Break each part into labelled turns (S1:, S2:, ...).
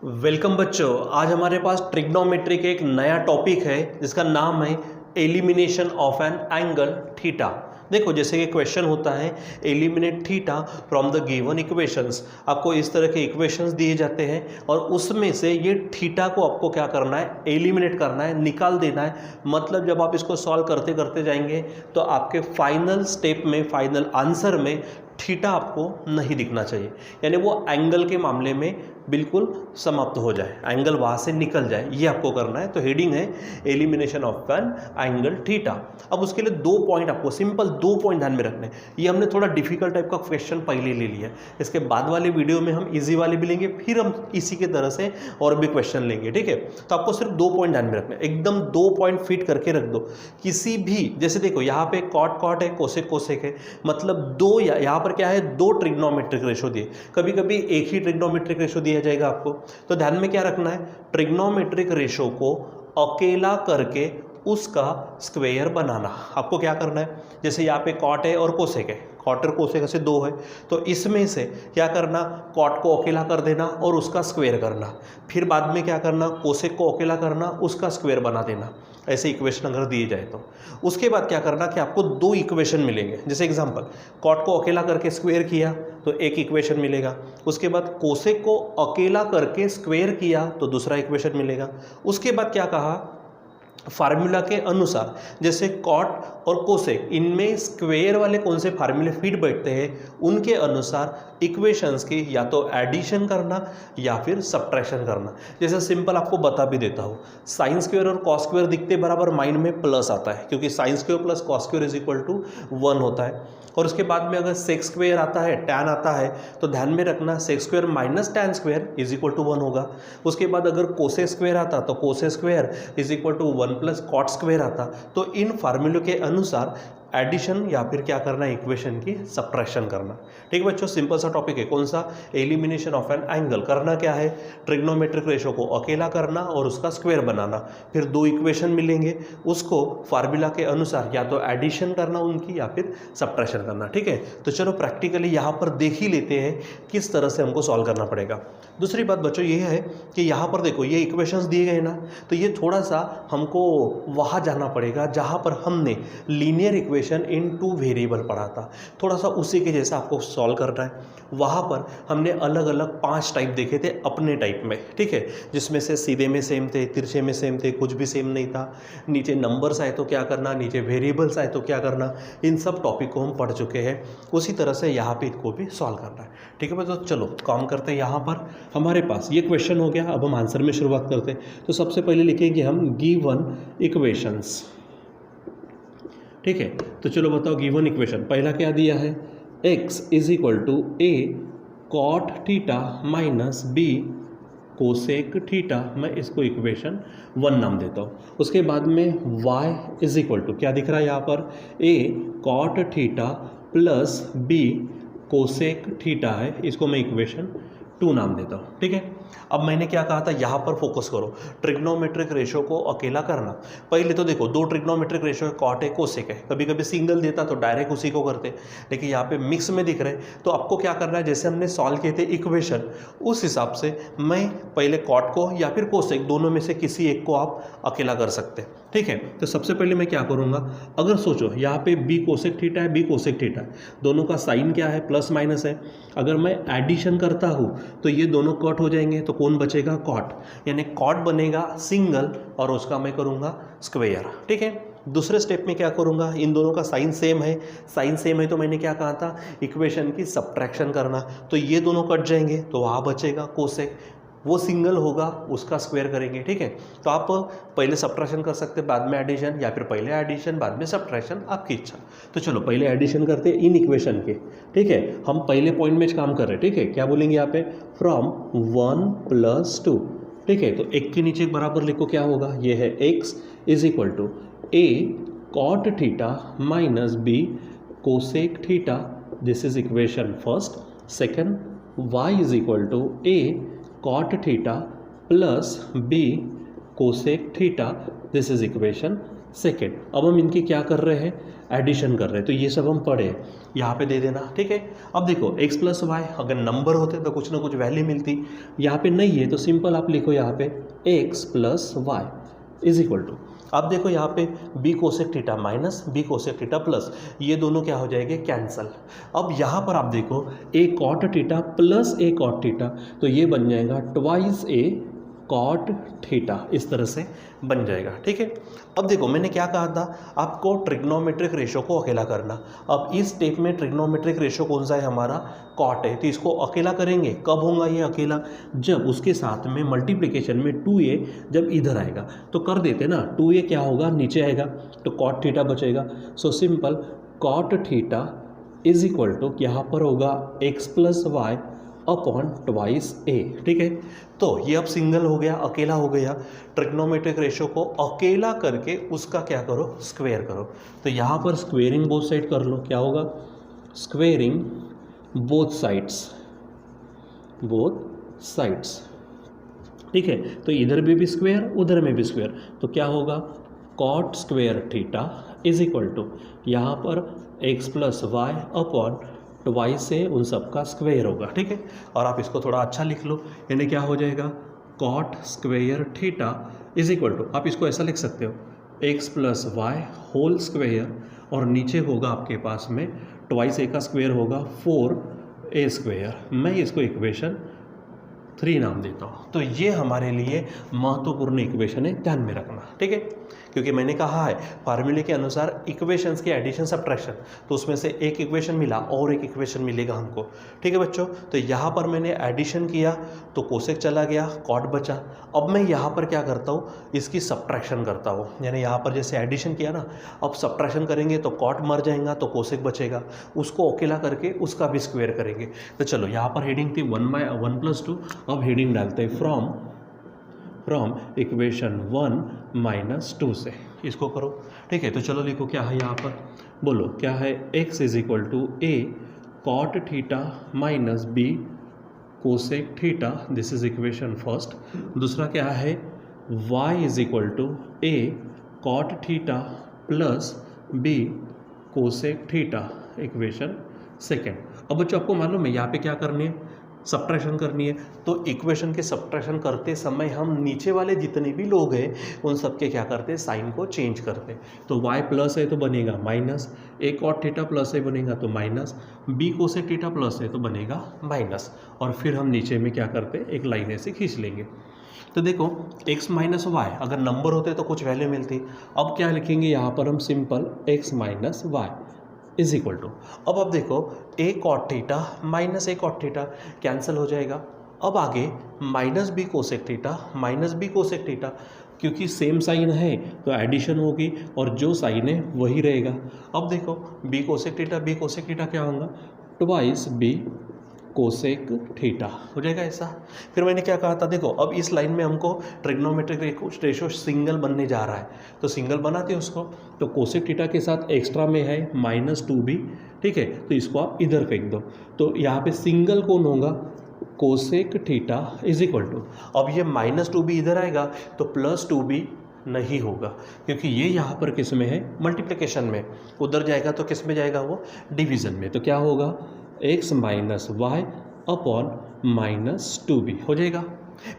S1: Welcome बच्चों, आज हमारे पास ट्रिग्नोमेट्री के एक नया टॉपिक है जिसका नाम है elimination of an angle theta. देखो, जैसे कि क्वेश्चन होता है eliminate theta from the given equations. आपको इस तरह के इक्वेशंस दिए जाते हैं और उसमें से ये थीटा को आपको क्या करना है, एलिमिनेट करना है, निकाल देना है। मतलब जब आप इसको सॉल्व करते करते जाएंगे तो आपके फाइनल स्टेप में, फाइनल आंसर में थीटा आपको नहीं दिखना चाहिए, यानी वो एंगल के मामले में बिल्कुल समाप्त हो जाए, एंगल वहाँ से निकल जाए, ये आपको करना है। तो हेडिंग है elimination of an angle theta. अब उसके लिए दो पॉइंट, आपको सिंपल दो पॉइंट ध्यान में रखने हैं। ये हमने थोड़ा डिफिकल्ट टाइप का क्वेश्चन पहले ले लिया, इसके बाद वाले वीडियो में हम इजी वाले भी लेंगे, फिर हम इसी के तरह से और भी क्वेश्चन लेंगे, ठीक है। तो आपको सिर्फ दो पॉइंट ध्यान में रखना है, एकदम दो पॉइंट फिट करके रख दो। किसी भी, जैसे देखो यहाँ पे कॉट कॉट है, कोसेक कोसेक है, मतलब दो, यहाँ पर क्या है, दो ट्रिग्नोमेट्रिक रेशो दिए। कभी कभी एक ही ट्रिग्नोमेट्रिक रेशो दिया जाएगा आपको, तो ध्यान में क्या रखना है, ट्रिग्नोमेट्रिक रेशो को अकेला करके उसका स्क्वायर बनाना। आपको क्या करना है, जैसे यहाँ पे कॉट है और कोसेक है, कॉट और कोसेक से दो है, तो इसमें से क्या करना, कॉट को अकेला कर देना और उसका स्क्वायर करना। फिर बाद में क्या करना, कोसेक को अकेला करना, उसका स्क्वायर बना देना। ऐसे इक्वेशन अगर दिए जाए तो उसके बाद क्या करना कि आपको दो इक्वेशन मिलेंगे। जैसे एग्जांपल, कॉट को अकेला करके स्क्वायर किया तो एक इक्वेशन मिलेगा, उसके बाद कोसेक को अकेला करके स्क्वायर किया तो दूसरा इक्वेशन मिलेगा। उसके बाद क्या कहा, फार्मूला के अनुसार, जैसे कॉट और कोसेक, इनमें स्क्वायर वाले कौन से फार्मूले फिट बैठते हैं, उनके अनुसार इक्वेशंस की या तो एडिशन करना या फिर सब्ट्रैक्शन करना। जैसे सिंपल आपको बता भी देता हूँ, साइन स्क्वायर और कॉस स्क्वायर दिखते बराबर, माइंड में प्लस आता है, क्योंकि sine square plus cos square is equal to 1 होता है। और उसके बाद में अगर सेक स्क्वायर आता है, टैन आता है, तो ध्यान में रखना sec square minus tan square is equal to 1 होगा। उसके बाद अगर कोसेक स्क्वायर आता तो cosec square is equal to 1 plus cot square आता। तो इन फार्मूलों के अनुसार एडिशन या फिर क्या करना, इक्वेशन की सब्ट्रैक्शन करना। ठीक है बच्चों, सिंपल सा टॉपिक है। कौन सा, एलिमिनेशन ऑफ एन एंगल। करना क्या है, ट्रिग्नोमेट्रिक रेशो को अकेला करना और उसका स्क्वायर बनाना। फिर दो इक्वेशन मिलेंगे, उसको फार्मूला के अनुसार या तो एडिशन करना उनकी या फिर सब्ट्रैक्शन करना। ठीक है, तो चलो प्रैक्टिकली यहाँ पर देख ही लेते हैं किस तरह से हमको सॉल्व करना पड़ेगा। दूसरी बात बच्चों ये है कि यहाँ पर देखो ये इक्वेशंस दिए गए ना, तो ये थोड़ा सा हमको वहाँ जाना पड़ेगा जहाँ पर हमने linear equation in two variable पढ़ा था, थोड़ा सा उसी के जैसा आपको सॉल्व करना है। वहाँ पर हमने अलग अलग 5 टाइप देखे थे अपने टाइप में, ठीक है, जिसमें से सीधे में सेम थे, तिरछे में सेम थे, कुछ भी सेम नहीं था। नीचे नंबर्स आए तो क्या करना, नीचे वेरिएबल्स आए तो क्या करना, इन सब टॉपिक को हम पढ़ चुके हैं। उसी तरह से यहाँ पे इनको भी सॉल्व करना है। ठीक है, तो चलो काम करते हैं। यहाँ पर हमारे पास ये क्वेश्चन हो गया, अब हम आंसर में शुरुआत करते हैं। तो सबसे पहले लिखेंगे हम गिवन इक्वेशंस। ठीक है, तो चलो बताओ गिवन इक्वेशन। पहला क्या दिया है, x is equal to A cot theta minus B cosec theta. मैं इसको इक्वेशन 1 नाम देता हूँ। उसके बाद में y इज इक्वल टू क्या दिख रहा है यहाँ पर, a cot theta plus b cosec theta है, इसको मैं इक्वेशन 2 नाम देता हूँ। ठीक है, अब मैंने क्या कहा था, यहाँ पर फोकस करो, ट्रिग्नोमेट्रिक रेशो को अकेला करना। पहले तो देखो दो ट्रिग्नोमेट्रिक रेशो है, कॉट है, कोसेक है। कभी कभी सिंगल देता तो डायरेक्ट उसी को करते, लेकिन यहाँ पे मिक्स में दिख रहे, तो आपको क्या करना है, जैसे हमने सॉल्व किए थे इक्वेशन, उस हिसाब से मैं पहले कॉट को या फिर कोसेक, दोनों में से किसी एक को आप अकेला कर सकते हैं। ठीक है, तो सबसे पहले मैं क्या करूँगा, अगर सोचो यहाँ पे बी कोसेक थीटा है, बी कोसेक थीटा है, दोनों का साइन क्या है, प्लस माइनस है। अगर मैं एडिशन करता हूँ तो ये दोनों कट हो जाएंगे, तो कौन बचेगा, कॉट, यानी कॉट बनेगा सिंगल और उसका मैं करूँगा स्क्वायर। ठीक है, दूसरे स्टेप में क्या करूँगा, इन दोनों का साइन सेम है, साइन सेम है तो मैंने क्या कहा था, इक्वेशन की सब्ट्रैक्शन करना। तो ये दोनों कट जाएंगे तो वहाँ बचेगा कोसेक, वो सिंगल होगा, उसका स्क्वायर करेंगे। ठीक है, तो आप पहले सब्ट्रैक्शन कर सकते हैं, बाद में एडिशन, या फिर पहले एडिशन बाद में सब्ट्रैक्शन, आपकी इच्छा। तो चलो पहले एडिशन करते हैं इन इक्वेशन के। ठीक है, हम पहले पॉइंट में काम कर रहे हैं। ठीक है, क्या बोलेंगे यहाँ पे, फ्रॉम 1 + 2। ठीक है, तो एक के नीचे बराबर लिखो, क्या होगा, ये है x is equal to a cot theta minus b cosec theta, this is equation first. Second, y is equal to a cot theta plus b cosec theta, this is equation second. अब हम इनकी क्या कर रहे हैं, addition कर रहे हैं, तो ये सब हम पढ़े, यहाँ पे दे देना, ठीक है। अब देखो x प्लस वाई अगर नंबर होते तो कुछ ना कुछ वैल्यू मिलती, यहाँ पे नहीं है तो सिंपल आप लिखो यहाँ पे x plus Y is equal to, अब देखो यहाँ पे b cosec theta minus b cosec theta plus, ये दोनों क्या हो जाएंगे, कैंसल। अब यहाँ पर आप देखो a cot theta plus a cot theta, तो ये बन जाएगा ट्वाइस a कॉट थीटा, इस तरह से बन जाएगा, ठीक है। अब देखो मैंने क्या कहा था आपको, ट्रिग्नोमेट्रिक रेशो को अकेला करना। अब इस स्टेप में ट्रिग्नोमेट्रिक रेशो कौन सा है हमारा, कॉट है, तो इसको अकेला करेंगे। कब होगा ये अकेला, जब उसके साथ में मल्टीप्लिकेशन में 2a जब इधर आएगा, तो कर देते ना, 2a क्या होगा, नीचे आएगा, तो कॉट थीटा बचेगा। So simple cot theta is equal to यहाँ पर होगा x plus Y upon twice a, ठीक है। तो ये अब सिंगल हो गया, अकेला हो गया। ट्रिग्नोमेट्रिक रेशो को अकेला करके उसका क्या करो, स्क्वायर करो। तो यहाँ पर स्क्वेयरिंग बोथ साइड कर लो, क्या होगा, स्क्वेयरिंग बोथ साइड्स, ठीक है। तो इधर भी स्क्वायर, उधर में भी स्क्वायर, तो क्या होगा, cot square theta is equal to यहाँ पर x plus Y upon twice से उन सब का स्क्वायर होगा, ठीक है। और आप इसको थोड़ा अच्छा लिख लो, यानी क्या हो जाएगा, cot square theta is equal to, आप इसको ऐसा लिख सकते हो, x plus Y whole square, और नीचे होगा आपके पास में ट्वाइस a का स्क्वायर होगा 4a स्क्वायर। मैं इसको इक्वेशन 3 नाम देता हूँ। तो ये हमारे लिए महत्वपूर्ण इक्वेशन है, ध्यान में रखना, ठीक है। क्योंकि मैंने कहा है फार्मूले के अनुसार इक्वेशंस के एडिशन सब्ट्रैक्शन, तो उसमें से एक इक्वेशन मिला और एक इक्वेशन मिलेगा हमको, ठीक है बच्चों। तो यहाँ पर मैंने एडिशन किया तो कोसेक चला गया, कॉट बचा। अब मैं यहाँ पर क्या करता हूँ, इसकी सब्ट्रैक्शन करता हूँ, यानी यहाँ पर जैसे एडिशन किया ना, अब सब्ट्रैक्शन करेंगे तो कॉट मर जाएगा तो कोसेक बचेगा, उसको अकेला करके उसका भी स्क्वायर करेंगे। तो चलो यहाँ पर हेडिंग थी 1/1+2, अब हेडिंग डालते हैं फ्रॉम इक्वेशन 1 - 2 से, इसको करो, ठीक है। तो चलो लिखो क्या है यहाँ पर, बोलो क्या है, x is equal to a cot theta minus b cosec theta, this is equation first. दूसरा क्या है, y is equal to a cot theta plus b cosec theta, equation second. अब बच्चों आपको मालूम है यहाँ पे क्या करनी है, सब्ट्रैक्शन करनी है। तो इक्वेशन के सब्ट्रैक्शन करते समय हम नीचे वाले जितने भी लोग हैं उन सब के क्या करते हैं, साइन को चेंज करते हैं। तो y प्लस है तो बनेगा minus, a cot theta plus है बनेगा तो minus, b cosec theta plus है तो बनेगा माइनस, और फिर हम नीचे में क्या करते हैं, एक लाइन ऐसे खींच लेंगे। तो देखो x माइनस वाई अगर नंबर होते तो कुछ वैल्यू मिलती, अब क्या लिखेंगे यहाँ पर हम, simple x minus Y is equal to, अब देखो a cot theta minus a cot theta cancel हो जाएगा। अब आगे minus b cosec theta minus b cosec theta, क्योंकि सेम साइन है तो एडिशन होगी और जो साइन है वही रहेगा। अब देखो b कोसेक थीटा क्या होगा, ट्वाइस b कोसेक थीटा हो जाएगा ऐसा। फिर मैंने क्या कहा था, देखो अब इस लाइन में हमको ट्रिग्नोमेट्रिक रेशो सिंगल बनने जा रहा है, तो सिंगल बनाते हैं उसको। तो कोसेक थीटा के साथ एक्स्ट्रा में है -2b, ठीक है, तो इसको आप इधर फेंक दो। तो यहाँ पे सिंगल कौन होगा, cosec theta is equal to, अब ये -2b इधर आएगा तो +2b नहीं होगा, क्योंकि ये यहाँ पर किस में है, मल्टीप्लिकेशन में, उधर जाएगा तो किस में जाएगा, वो डिवीज़न में। तो क्या होगा, x minus Y upon -2b हो जाएगा।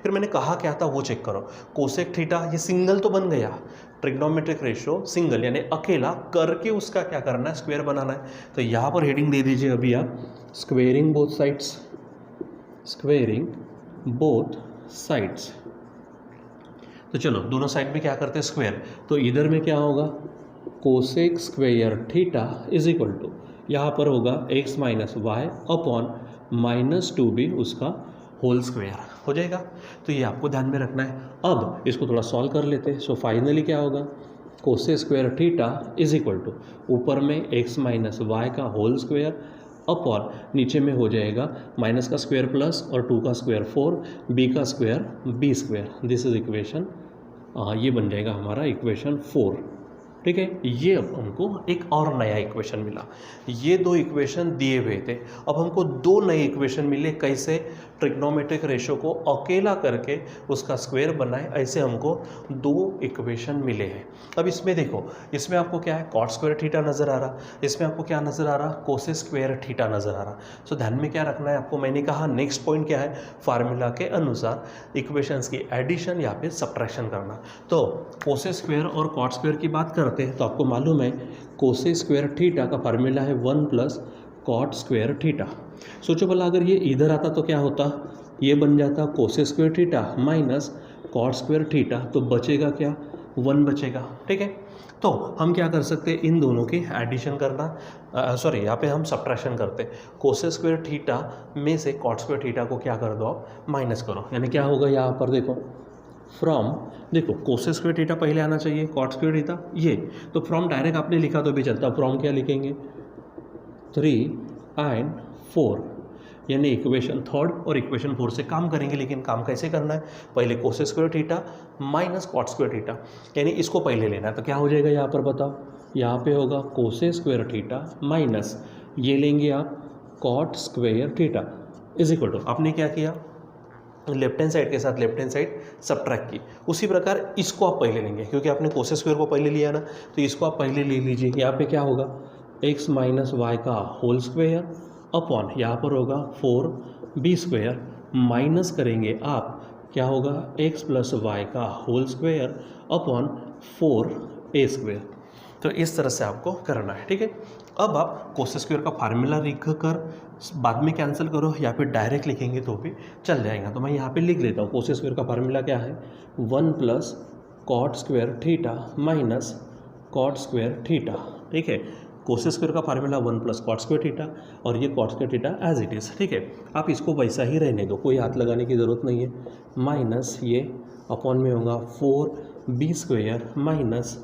S1: फिर मैंने कहा क्या था वो चेक करो, कोसेक थीटा ये सिंगल तो बन गया, ट्रिग्नोमेट्रिक रेशो सिंगल यानी अकेला करके उसका क्या करना है, स्क्वायर बनाना है। तो यहाँ पर हेडिंग दे दीजिए अभी आप, स्क्वेयरिंग बोथ साइड्स। तो चलो दोनों साइड में क्या करते हैं, स्क्वायर। तो इधर में क्या होगा, cosec square theta is equal to, यहाँ पर होगा x minus Y upon -2b उसका होल स्क्वायर हो जाएगा। तो ये आपको ध्यान में रखना है। अब इसको थोड़ा सॉल्व कर लेते हैं। सो फाइनली क्या होगा, cosec square theta is equal to, ऊपर में x माइनस वाई का होल स्क्वायर अपॉन नीचे में हो जाएगा माइनस का स्क्वायर प्लस और 2 का स्क्वायर 4, b का square b square, this is equation, ये बन जाएगा हमारा इक्वेशन 4, ठीक है। ये अब हमको एक और नया इक्वेशन मिला, ये 2 इक्वेशन दिए हुए थे, अब हमको 2 नए इक्वेशन मिले, कैसे, ट्रिग्नोमेट्रिक रेशो को अकेला करके उसका स्क्वायर बनाए, ऐसे हमको दो इक्वेशन मिले हैं। अब इसमें देखो, इसमें आपको क्या है, कॉट स्क्वायर थीटा नज़र आ रहा, इसमें आपको क्या नज़र आ रहा, कोसेक स्क्वायर थीटा नज़र आ रहा। सो ध्यान में क्या रखना है आपको, मैंने कहा नेक्स्ट पॉइंट क्या है, फार्मूला के अनुसार इक्वेशंस की एडिशन या फिर सब्ट्रैक्शन करना। तो कोसेक स्क्वायर और कॉट स्क्वायर की बात करते हैं तो आपको मालूम है कोसेक स्क्वायर थीटा का फार्मूला है 1 प्लस कॉट स्क्वायर थीटा। सोचो भला अगर ये इधर आता तो क्या होता, ये बन जाता cosec square theta minus cot square theta, तो बचेगा क्या, 1 बचेगा। ठीक है, तो हम क्या कर सकते हैं, इन दोनों की एडिशन करना, सॉरी यहाँ पे हम सब्ट्रैक्शन करते हैं। कोसेक स्क्वायर थीटा में से कॉट स्क्वायर थीटा को क्या कर दो आप, माइनस करो, यानी क्या होगा यहाँ पर देखो, फ्रॉम, देखो कोसेक स्क्वायर थीटा पहले आना चाहिए, कॉट स्क्वायर थीटा ये, तो फ्रॉम डायरेक्ट आपने लिखा तो भी चलता, फ्रॉम क्या लिखेंगे 3 एंड 4, यानी इक्वेशन 3 और इक्वेशन 4 से काम करेंगे। लेकिन काम कैसे करना है, पहले cosec square theta minus cot square theta, यानी इसको पहले लेना है। तो क्या हो जाएगा यहाँ पर बताओ, यहाँ पे होगा कोसेक स्क्वायर थीटा माइनस ये लेंगे आप cot square theta is equal to, आपने क्या किया, लेफ्ट हैंड साइड के साथ लेफ्ट हैंड साइड सब्ट्रैक्ट की। उसी प्रकार इसको आप पहले लेंगे, क्योंकि आपने कोसेक स्क्वायर को पहले लिया ना, तो इसको आप पहले ले लीजिए। यहाँ पे क्या होगा, x माइनस वाई का होल स्क्वायर अपॉन यहाँ पर होगा 4b स्क्वायर, माइनस करेंगे आप, क्या होगा x प्लस वाई का whole square upon 4a square. तो इस तरह से आपको करना है। ठीक है, अब आप कोसेक स्क्वायर का फार्मूला लिख कर बाद में कैंसिल करो या फिर डायरेक्ट लिखेंगे तो भी चल जाएगा। तो मैं यहाँ पे लिख लेता हूँ, कोसेक स्क्वायर का फार्मूला क्या है, 1 plus cot square theta minus cot square theta. ठीक है, कोसेक स्क्वायर का formula 1 plus cot square theta और ये cot square theta as it is. ठीक है, आप इसको वैसा ही रहने दो, कोई हाथ लगाने की ज़रूरत नहीं है। माइनस ये अपॉन में होगा 4b square minus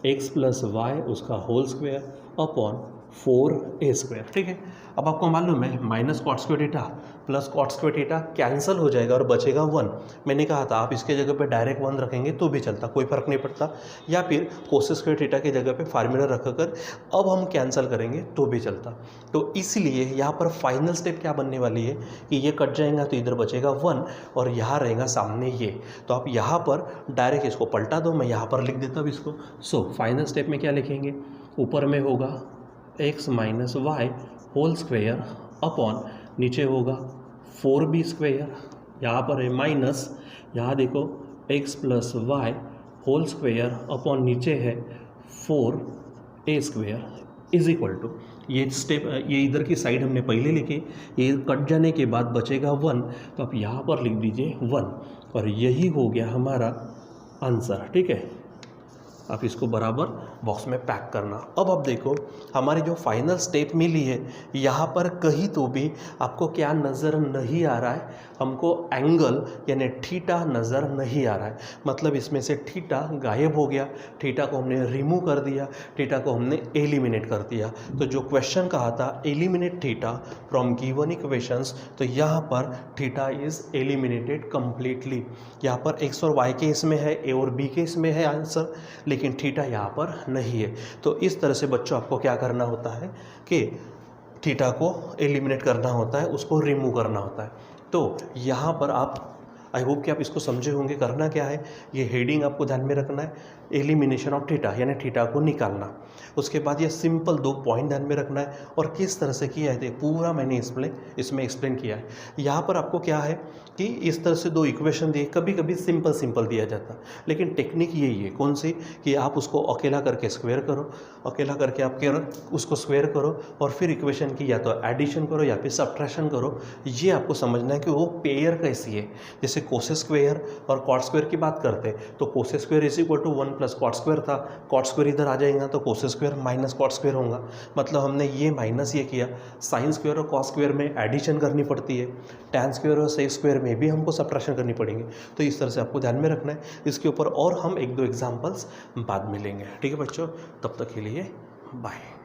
S1: x plus y उसका whole square upon 4a square. ठीक है, अब आपको मालूम है minus cot square theta plus cot square theta cancel हो जाएगा और बचेगा 1। मैंने कहा था आप इसके जगह पे डायरेक्ट 1 रखेंगे तो भी चलता, कोई फर्क नहीं पड़ता, या फिर कोसेक स्क्वायर थीटा की जगह पे फार्मूला रखकर अब हम कैंसिल करेंगे तो भी चलता। तो इसलिए यहाँ पर फाइनल स्टेप क्या बनने वाली है कि ये कट जाएगा तो इधर बचेगा 1 और यहाँ रहेगा सामने ये। तो आप यहाँ पर डायरेक्ट इसको पलटा दो, मैं यहाँ पर लिख देता हूँ इसको। सो फाइनल स्टेप में क्या लिखेंगे, ऊपर में होगा x minus Y whole square upon नीचे होगा 4b स्क्वायर, यहाँ पर है माइनस, यहाँ देखो x plus Y whole square upon नीचे है 4a square is equal to, ये स्टेप ये इधर की साइड हमने पहले लिखी, ये कट जाने के बाद बचेगा 1, तो आप यहाँ पर लिख दीजिए 1 और यही हो गया हमारा आंसर। ठीक है, आप इसको बराबर बॉक्स में पैक करना। अब आप देखो हमारी जो फाइनल स्टेप मिली है, यहाँ पर कहीं तो भी आपको क्या नज़र नहीं आ रहा है, हमको एंगल यानी थीटा नज़र नहीं आ रहा है। मतलब इसमें से थीटा गायब हो गया, थीटा को हमने रिमूव कर दिया, थीटा को हमने एलिमिनेट कर दिया। तो जो क्वेश्चन कहा था eliminate theta from given equations, तो यहाँ पर थीटा इज़ एलिमिनेटेड कम्प्लीटली। यहाँ पर एक्स और वाई के इसमें है, ए और बी के इसमें है आंसर, लेकिन थीटा यहाँ पर नहीं है। तो इस तरह से बच्चों आपको क्या करना होता है कि थीटा को एलिमिनेट करना होता है, उसको रिमूव करना होता है। तो यहाँ पर आप, आई होप कि आप इसको समझे होंगे। करना क्या है, ये हेडिंग आपको ध्यान में रखना है, एलिमिनेशन ऑफ थीटा यानी थीटा को निकालना। उसके बाद ये सिंपल 2 पॉइंट ध्यान में रखना है और किस तरह से किया है पूरा मैंने इसमें एक्सप्लेन किया है। यहाँ पर आपको क्या है कि इस तरह से 2 इक्वेशन दिए, कभी कभी सिंपल दिया जाता, लेकिन टेक्निक यही है, कौन सी, कि आप उसको अकेला करके स्क्वायर करो, अकेला करके आप उसको स्क्वायर करो और फिर इक्वेशन की या तो एडिशन करो या फिर सब्ट्रैक्शन करो। ये आपको समझना है कि वो पेयर कैसी है। जैसे कोसेक स्क्वायर और कॉट स्क्वायर की बात करते हैं तो cosec square is equal to 1 plus cot square था, कॉट स्क्वायर इधर आ जाएगा तो cosec square minus cot square होगा। मतलब हमने ये माइनस ये किया, साइन स्क्वायर और कॉस स्क्वायर में एडिशन करनी पड़ती है, टैन स्क्वायर और सेक स्क्वायर में भी हमको सब्ट्रैक्शन करनी पड़ेंगे। तो इस तरह से आपको ध्यान में रखना है। इसके ऊपर और हम 1-2 एग्जाम्पल्स बाद में लेंगे। ठीक है बच्चों, तब तक के लिए बाय।